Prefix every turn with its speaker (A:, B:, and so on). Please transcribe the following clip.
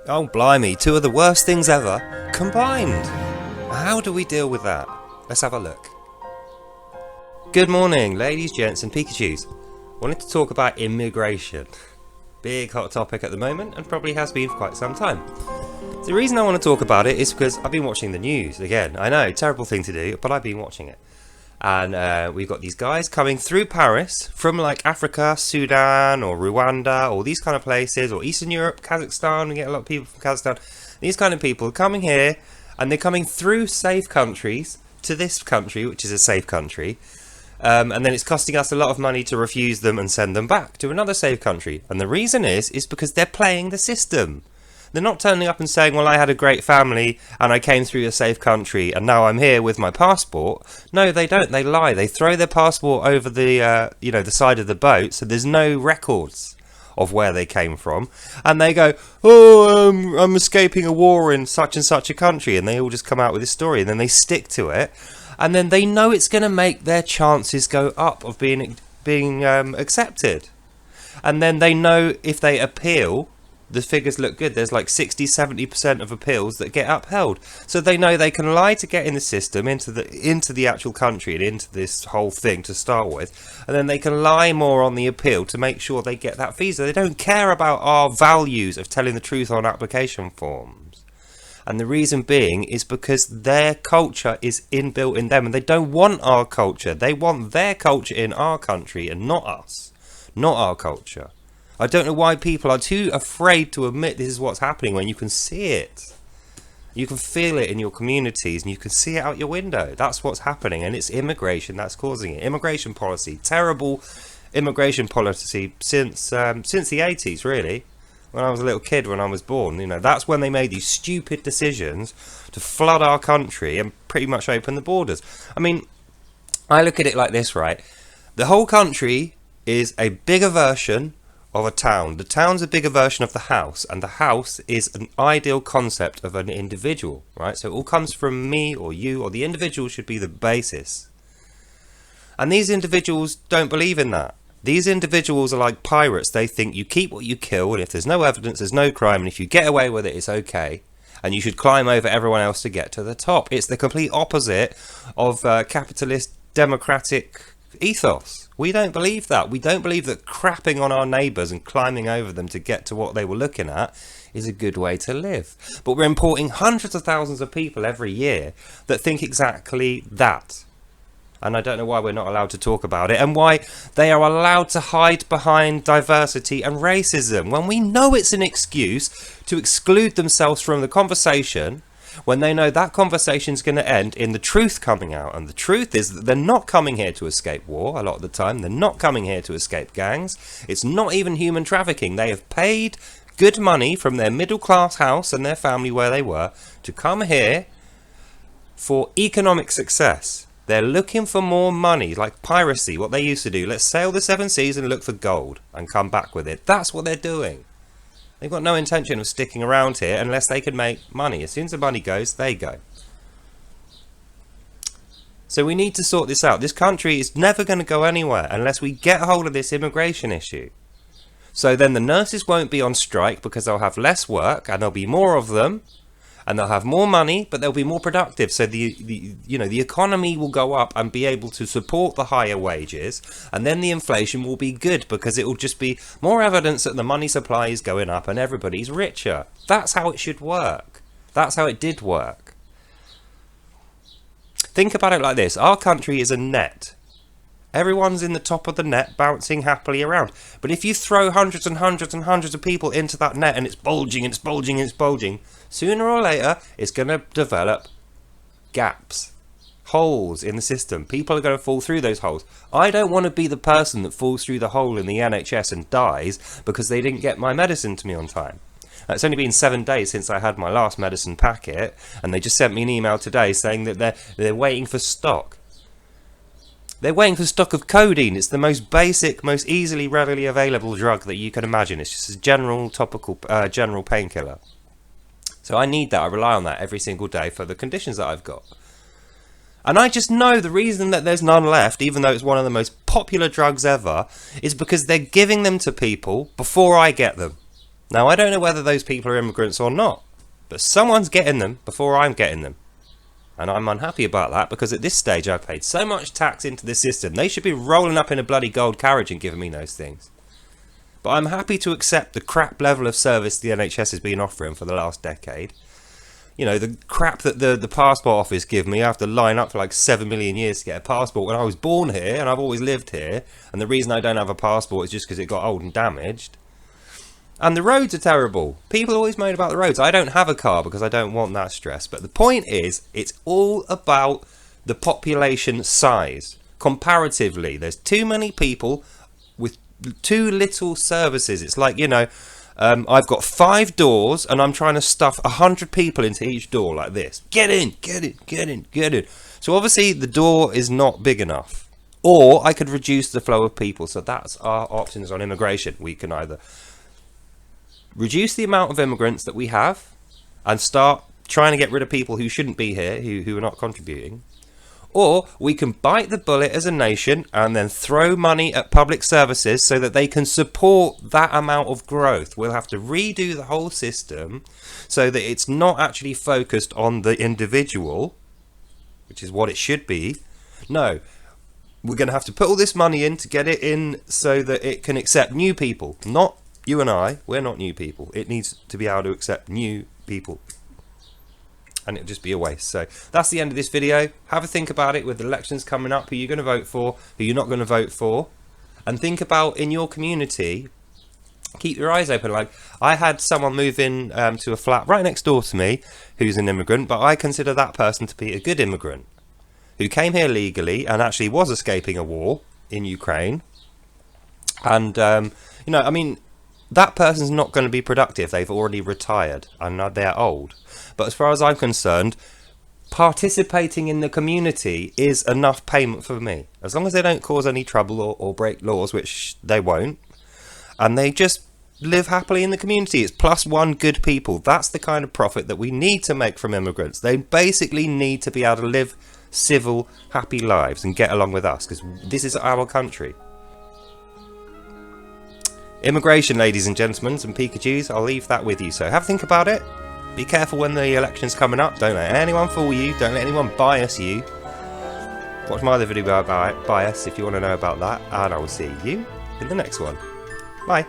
A: Oh, blimey, two of the worst things ever combined. How do we deal with that? Let's have a look. Good morning, ladies, gents, and Pikachus. Wanted to talk about immigration. Big hot topic at the moment, and probably has been for quite some time. The reason I want to talk about it is because I've been watching the news again. I know, terrible thing to do, but I've been watching it. And we've got these guys coming through Paris from like Africa, Sudan, or Rwanda, or these kind of places, or Eastern Europe, Kazakhstan. We get a lot of people from Kazakhstan. These kind of people coming here, and they're coming through safe countries to this country, which is a safe country. And then it's costing us a lot of money to refuse them and send them back to another safe country. And the reason is because they're playing the system. They're not turning up and saying, well, I had a great family and I came through a safe country and now I'm here with my passport. No, they don't. They lie. They throw their passport over the side of the boat, so there's no records of where they came from. And they go, I'm escaping a war in such and such a country. And they all just come out with this story and then they stick to it. And then they know it's going to make their chances go up of being accepted. And then they know if they appeal, the figures look good. There's like 60-70% of appeals that get upheld. So they know they can lie to get in the system, into the actual country and into this whole thing to start with. And then they can lie more on the appeal to make sure they get that visa. They don't care about our values of telling the truth on application forms. And the reason being is because their culture is inbuilt in them. And they don't want our culture. They want their culture in our country and not us. Not our culture. I don't know why people are too afraid to admit this is what's happening when you can see it. You can feel it in your communities and you can see it out your window. That's what's happening, and it's immigration that's causing it. Immigration policy, terrible immigration policy since the 80s, really. When I was a little kid, when I was born, that's when they made these stupid decisions to flood our country and pretty much open the borders. I mean, I look at it like this, right? The whole country is a bigger version of a town. The town's a bigger version of the house, and the house is an ideal concept of an individual, right? So it all comes from me or you, or the individual should be the basis. And these individuals don't believe in that. These individuals are like pirates. They think you keep what you kill, and if there's no evidence, there's no crime, and if you get away with it, it's okay. And you should climb over everyone else to get to the top. It's the complete opposite of capitalist democratic ethos. We don't believe that. We don't believe that crapping on our neighbours and climbing over them to get to what they were looking at is a good way to live. But we're importing hundreds of thousands of people every year that think exactly that. And I don't know why we're not allowed to talk about it, and why they are allowed to hide behind diversity and racism when we know it's an excuse to exclude themselves from the conversation, when they know that conversation's going to end in the truth coming out. And the truth is that they're not coming here to escape war a lot of the time. They're not coming here to escape gangs. It's not even human trafficking. They have paid good money from their middle class house and their family where they were to come here for economic success. They're looking for more money, like piracy, what they used to do. Let's sail the seven seas and look for gold and come back with it. That's what they're doing. They've got no intention of sticking around here unless they can make money. As soon as the money goes, they go. So we need to sort this out. This country is never going to go anywhere unless we get hold of this immigration issue. So then the nurses won't be on strike because they'll have less work and there'll be more of them. And they'll have more money, but they'll be more productive. So the economy will go up and be able to support the higher wages. And then the inflation will be good because it will just be more evidence that the money supply is going up and everybody's richer. That's how it should work. That's how it did work. Think about it like this. Our country is a net. Everyone's in the top of the net, bouncing happily around. But if you throw hundreds and hundreds and hundreds of people into that net and it's bulging and it's bulging and it's bulging, sooner or later it's going to develop gaps, holes in the system. People are going to fall through those holes. I don't want to be the person that falls through the hole in the NHS and dies because they didn't get my medicine to me on time. It's only been 7 days since I had my last medicine packet, and they just sent me an email today saying that they're waiting for stock. They're waiting for stock of codeine. It's the most basic, most easily, readily available drug that you can imagine. It's just a general topical, general painkiller. So I need that. I rely on that every single day for the conditions that I've got. And I just know the reason that there's none left, even though it's one of the most popular drugs ever, is because they're giving them to people before I get them. Now, I don't know whether those people are immigrants or not, but someone's getting them before I'm getting them. And I'm unhappy about that, because at this stage I've paid so much tax into the system. They should be rolling up in a bloody gold carriage and giving me those things. But I'm happy to accept the crap level of service the NHS has been offering for the last decade. You know, the crap that the passport office give me. I have to line up for like 7 million years to get a passport when I was born here and I've always lived here. And the reason I don't have a passport is just because it got old and damaged. And the roads are terrible. People always moan about the roads. I don't have a car because I don't want that stress. But the point is, it's all about the population size. Comparatively, there's too many people with too little services. It's like, you know, I've got 5 doors and I'm trying to stuff 100 people into each door like this. Get in, get in, get in, get in. So obviously the door is not big enough. Or I could reduce the flow of people. So that's our options on immigration. We can either reduce the amount of immigrants that we have and start trying to get rid of people who shouldn't be here, who are not contributing. Or we can bite the bullet as a nation and then throw money at public services so that they can support that amount of growth. We'll have to redo the whole system so that it's not actually focused on the individual, which is what it should be. No, we're going to have to put all this money in to get it in so that it can accept new people. Not you and I, we're not new people. It needs to be able to accept new people. And it'll just be a waste. So that's the end of this video. Have a think about it with the elections coming up. Who you're going to vote for, who you're not going to vote for. And think about in your community, keep your eyes open. Like, I had someone move in to a flat right next door to me who's an immigrant, but I consider that person to be a good immigrant who came here legally and actually was escaping a war in Ukraine. And, you know, I mean, that person's not going to be productive. They've already retired and they're old. But as far as I'm concerned, participating in the community is enough payment for me. As long as they don't cause any trouble or break laws, which they won't, and they just live happily in the community. It's +1 good people. That's the kind of profit that we need to make from immigrants. They basically need to be able to live civil, happy lives and get along with us, because this is our country. Immigration, ladies and gentlemen, and Pikachus, I'll leave that with you. So have a think about it. Be careful when the election's coming up. Don't let anyone fool you. Don't let anyone bias you. Watch my other video about bias if you want to know about that. And I will see you in the next one. Bye.